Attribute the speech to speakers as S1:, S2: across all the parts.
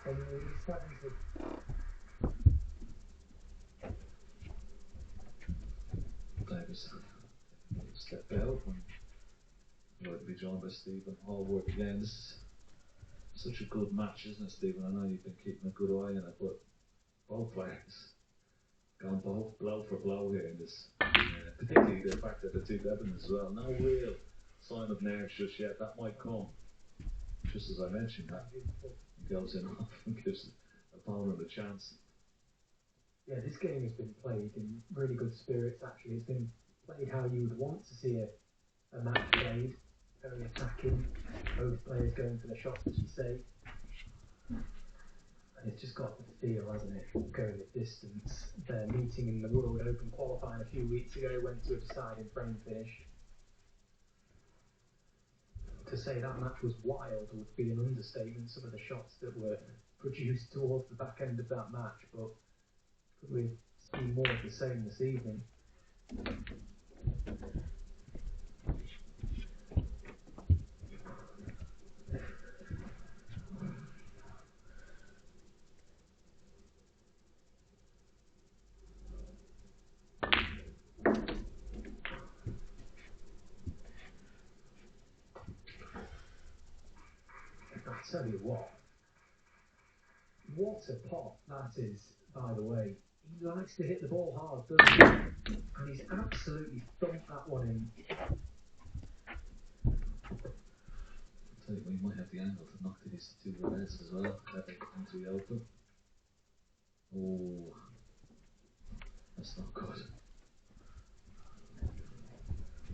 S1: Only 70.
S2: Davis step out and I'd to be joined by Stephen Hallward again. This is such a good match, isn't it, Stephen? I know you've been keeping a good eye on it, but both players gone both blow for blow here in this. Particularly the fact that the two Devons as well. No real sign of nerves just yet. That might come. Just as I mentioned, that he goes in off and gives the opponent a chance.
S1: Yeah, this game has been played in really good spirits, actually. It's been played how you would want to see a match played. Very attacking, both players going for the shots, as you say. And it's just got the feel, hasn't it, going the distance. Their meeting in the World Open qualifying a few weeks ago went to a deciding frame finish. To say that match was wild would be an understatement, some of the shots that were produced towards the back end of that match, but could we see more of the same this evening? I tell you what a pot that is, by the way. He likes to hit the ball hard, doesn't he? And he's absolutely thumped that one in.
S2: I'll tell you, we might have the angle to knock these two reds as well. Into the open. Oh, that's not good.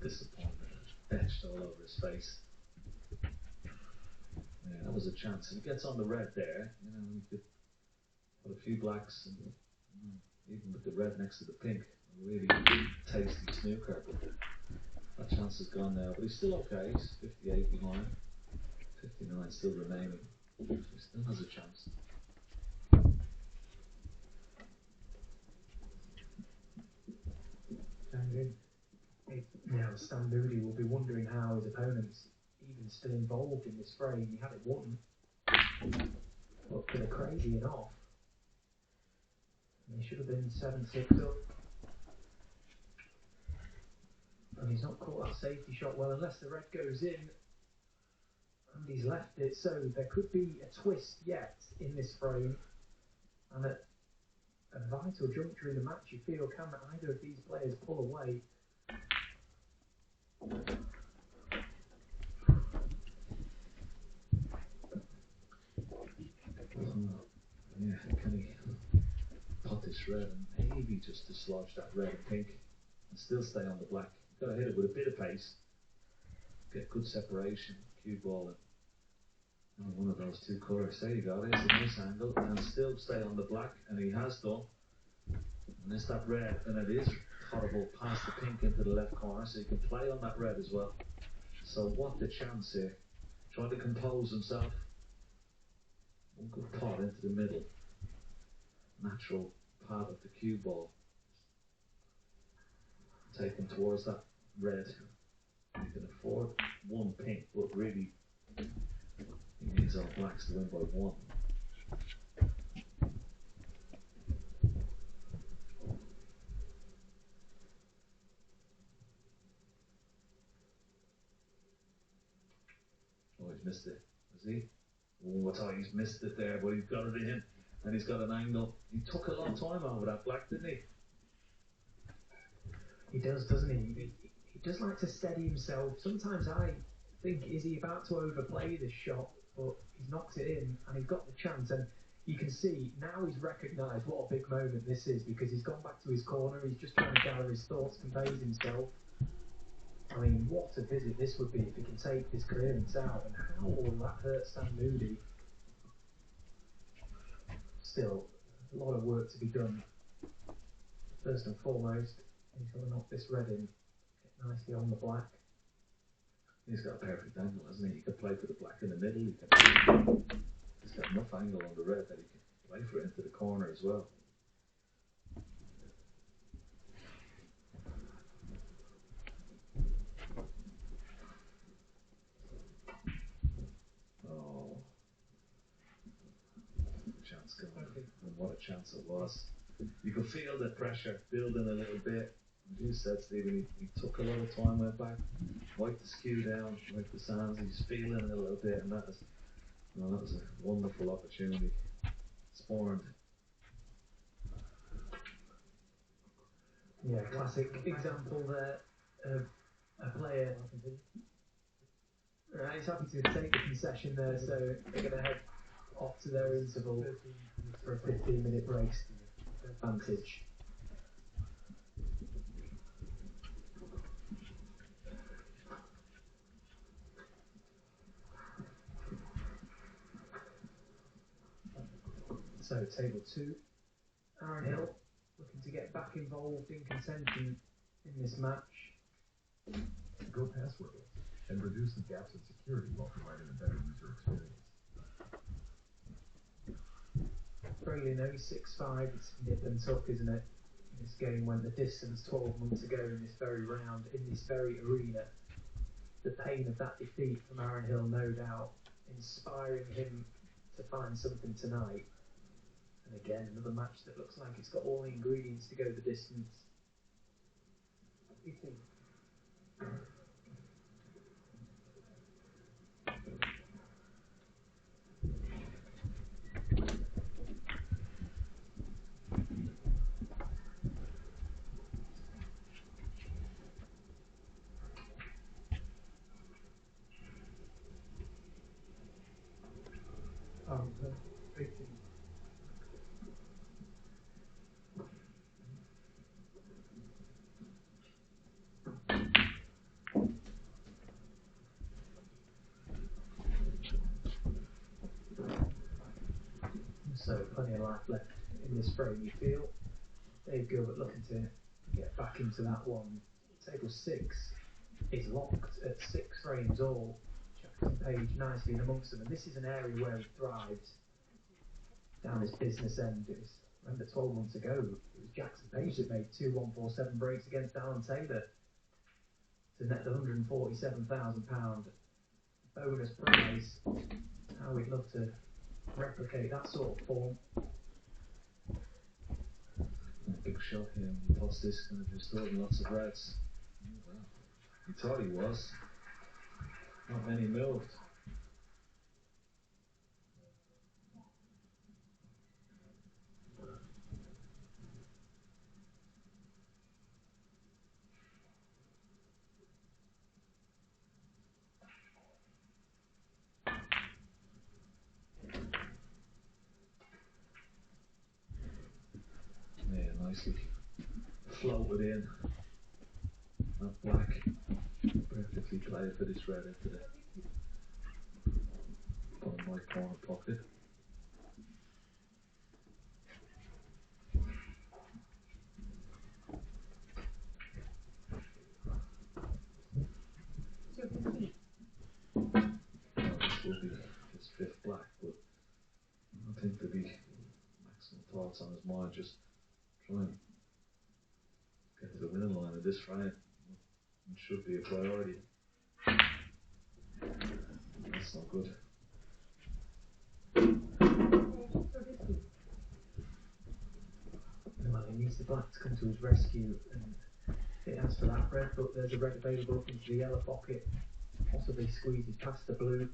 S2: Disappointment. Etched all over his face. Yeah, that was a chance. If he gets on the red there, you know, he could put a few blacks and even with the red next to the pink, a really tasty snooker. But that chance is gone now. But he's still okay. He's 58 behind. 59 still remaining. So he still has a chance.
S1: Now Stan Moody will be wondering how his opponent's even still involved in this frame. He had it won. But they're crazy enough. And he should have been 7-6 up. And he's not caught that safety shot well unless the red goes in. And he's left it, so there could be a twist yet in this frame. And at a vital juncture in the match, you feel, can either of these players pull away?
S2: Yeah, can he pot this red and maybe just dislodge that red and pink and still stay on the black? Got to hit it with a bit of pace, get good separation, cue ball and one of those two colours. There you go, there's a nice angle, and still stay on the black, and he has done. And it's that red, and it is horrible past the pink into the left corner, so you can play on that red as well. So what the chance here? Trying to compose himself. One good pot into the middle. Natural path of the cue ball. Take him towards that red. You can afford one pink, but really he needs all blacks to win by one. Oh, he's missed it. Has he? Oh, I thought he's missed it there, but he's got it in. And he's got an angle. He took a long time over that black, didn't he?
S1: He does, doesn't he? He does like to steady himself. Sometimes I think, is he about to overplay this shot? But he's knocked it in, and he's got the chance. And you can see now he's recognised what a big moment this is, because he's gone back to his corner. He's just trying to gather his thoughts, conveys himself. I mean, what a visit this would be if he can take this clearance out, and how will that hurt Stan Moody? Still, a lot of work to be done. First and foremost, he's got to knock this red in, get nicely on the black.
S2: He's got a perfect angle, hasn't he? He can play for the black in the middle. He's got enough angle on the red that he can play for it into the corner as well. chance going, and what a chance it was. You could feel the pressure building a little bit. As you said, Stephen, he took a lot of time, went back, wiped the skew down, wiped the sands. He's feeling it a little bit, and that was a wonderful opportunity. Spawned.
S1: Yeah, classic example there of a player. Right, he's happy to take the concession there, so they're going to head off to their interval for a 15-minute break. Advantage. So, table 2, Aaron Hill looking to get back involved in contention in this match.
S3: Go passwordless and reduce the gaps in security while providing a better user experience.
S1: Braylon, only 6'5", it's nip and tuck, isn't it? This game went the distance 12 months ago in this very round, in this very arena. The pain of that defeat from Aaron Hill, no doubt, inspiring him to find something tonight. And again, another match that looks like it's got all the ingredients to go the distance. So plenty of life left in this frame, you feel. Dave Gilbert looking to get back into that one. Table 6 is locked at 6 frames all. Jackson Page nicely in amongst them, and this is an area where he thrives. Down his business end, it was, remember 12 months ago, it was Jackson Page that made 2 147 breaks against Alan Taylor to net the £147,000 bonus prize. How we'd love to replicate that sort of form.
S2: Big shot here. He lost this and just throwing lots of reds. Oh, wow. He thought he was. Not many moved. Yeah, nicely floated in. That black perfectly played for this red into the bottom right corner pocket. This will be his 5th black, but I think there'll be maximum thoughts on his mind. Just try and get to the winning line of this frame. It should be a priority. That's not good.
S1: Well, he needs the black to come to his rescue, and it asks for that red, but there's a red available up into the yellow pocket. Possibly squeezes past the blue.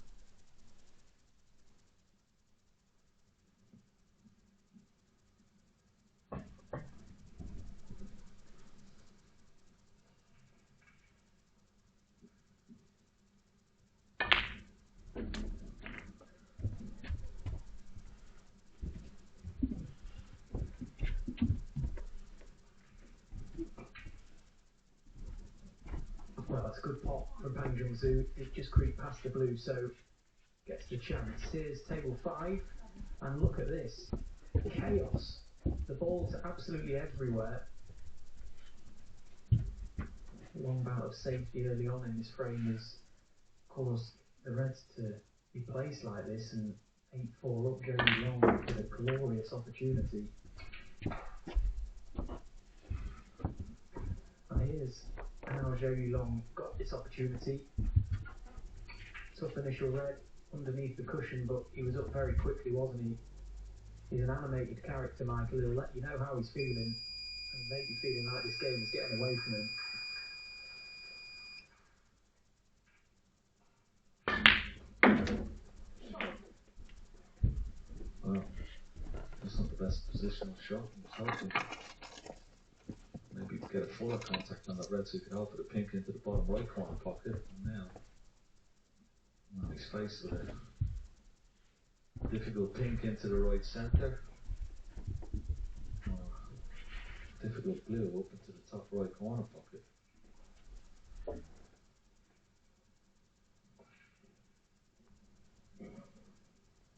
S1: Well, that's a good pot from Bang Jung-soo. It just creeped past the blue, so gets the chance. Here's table 5, and look at this. Chaos. The ball's absolutely everywhere. Long bout of safety early on in this frame has caused the Reds to be placed like this, and 8-4 up, Joey Long with a glorious opportunity. And here's how Joey Long got this opportunity. Tough initial red underneath the cushion, but he was up very quickly, wasn't he? He's an animated character, Michael. He'll let you know how he's feeling, and he may be feeling like this game is getting away from him.
S2: Well, that's not the best positional shot. I was hoping maybe get a fuller contact on that red so you could offer the pink into the bottom right corner pocket. And now he's faced with a difficult pink into the right centre. Difficult blue up into the top right corner pocket.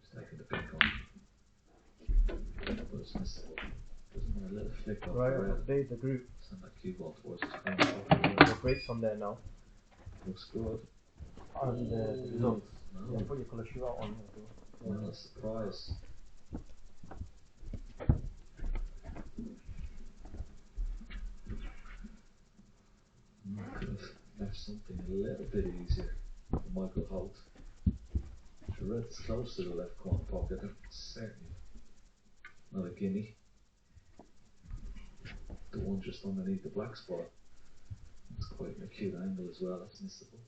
S2: Just taking the pink on. But it's missable. Doesn't want a little flick off
S4: Right,
S2: the red.
S4: update the group.
S2: Send that cue ball towards his corner pocket.
S4: The breaks on there now.
S2: Looks good.
S4: And the results.
S2: No.
S4: Yeah, put your colour shootout on there.
S2: Well, a surprise. I could have left something a little bit easier for Michael Holt. The red's close to the left corner pocket, certainly not a guinea. The one just underneath the black spot. It's quite an acute angle as well, that's missable.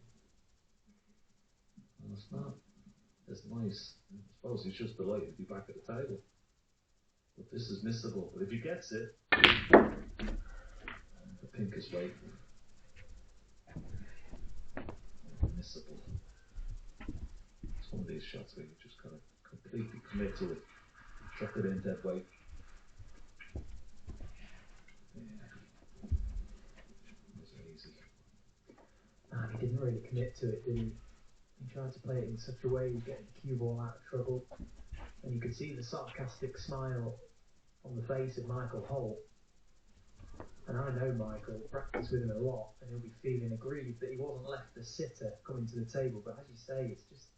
S2: Well, it's not as nice. I suppose he's just delighted to be back at the table. But this is missable. But if he gets it, the pink is waiting. Missable. It's one of these shots where you just gotta completely commit to it. Chuck it in dead weight. Yeah. It wasn't easy.
S1: And he didn't really commit to it, did he? He tried to play it in such a way he'd get the cue ball out of trouble. And you could see the sarcastic smile on the face of Michael Holt. And I know Michael, practiced with him a lot, and he'll be feeling aggrieved that he wasn't left a sitter coming to the table. But as you say, it's just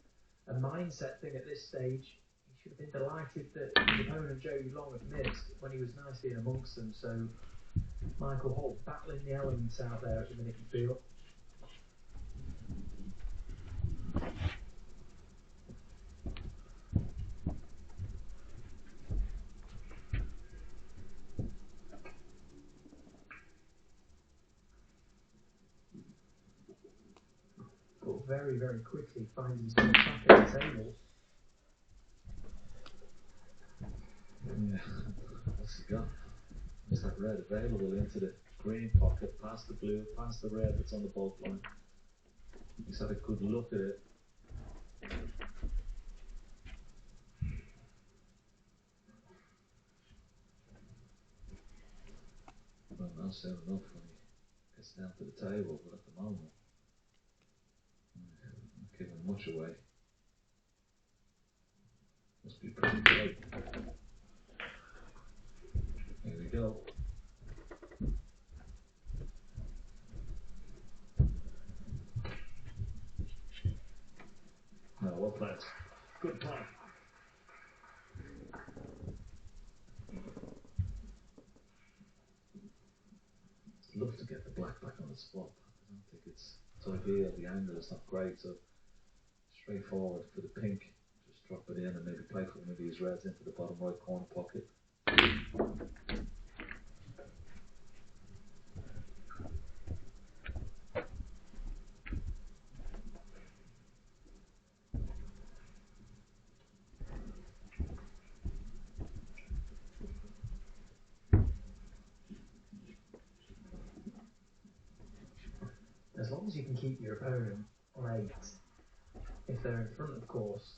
S1: a mindset thing at this stage. He should have been delighted that his opponent Joe Long had missed when he was nicely in amongst them. So Michael Holt battling the elements out there at the minute, you feel. But very, very quickly finds himself back at the table.
S2: Yeah. What's he got? There's that red available into the green pocket, past the blue, past the red that's on the bulk line. He's had a good look at it. Well, not soon enough when he gets down to the table, but at the moment, not giving much away. Must be pretty tight. Here we go. No, well played. Good play. Love to get the black back on the spot. I don't think it's ideal. The angle is not great, so straightforward for the pink. Just drop it in and maybe play for one of these reds into the bottom right corner pocket.
S1: As long as you can keep your opponent on 8, if they're in front, of course,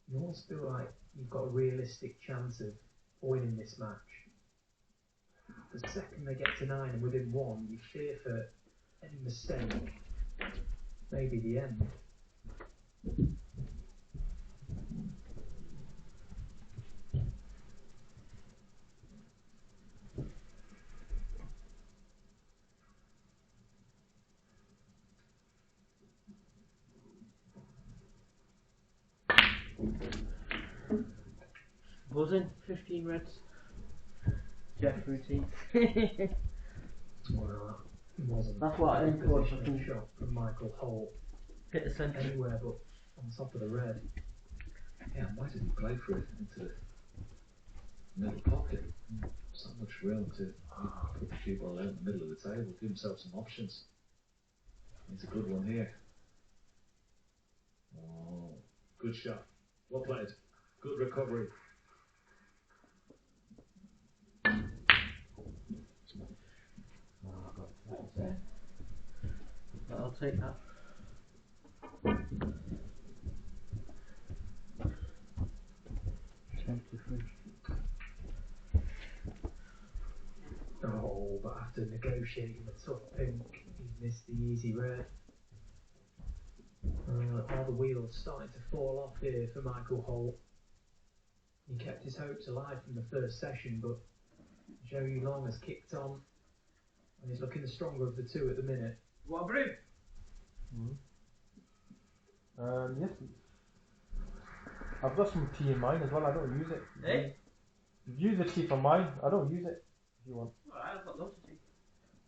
S1: you almost feel like you've got a realistic chance of winning this match. The second they get to 9 and within 1, you fear for any mistake, maybe the end.
S4: Buzzing, 15 reds. Jeff routine.
S1: Well, it wasn't.
S4: That's what I aim for.
S1: Positional shot from Michael Holt.
S4: Hit the centre.
S1: Anywhere but on top of the red.
S2: Yeah, why did he play for it into the middle pocket. There's not much room to put the cue ball out in the middle of the table. Give himself some options. It's a good one here. Oh, good shot. Well played. Good recovery.
S4: I'll take that.
S1: Oh, but after negotiating a tough pink, he missed the easy red. All the wheels starting to fall off here for Michael Holt. He kept his hopes alive from the first session, but Joey Long has kicked on and he's looking the stronger of the two at the minute.
S5: What brew?
S6: Yes. I've got some tea in mine as well. I don't use it.
S5: Hey?
S6: Use the tea from mine. I don't use it. If you want.
S5: Alright, I've got loads of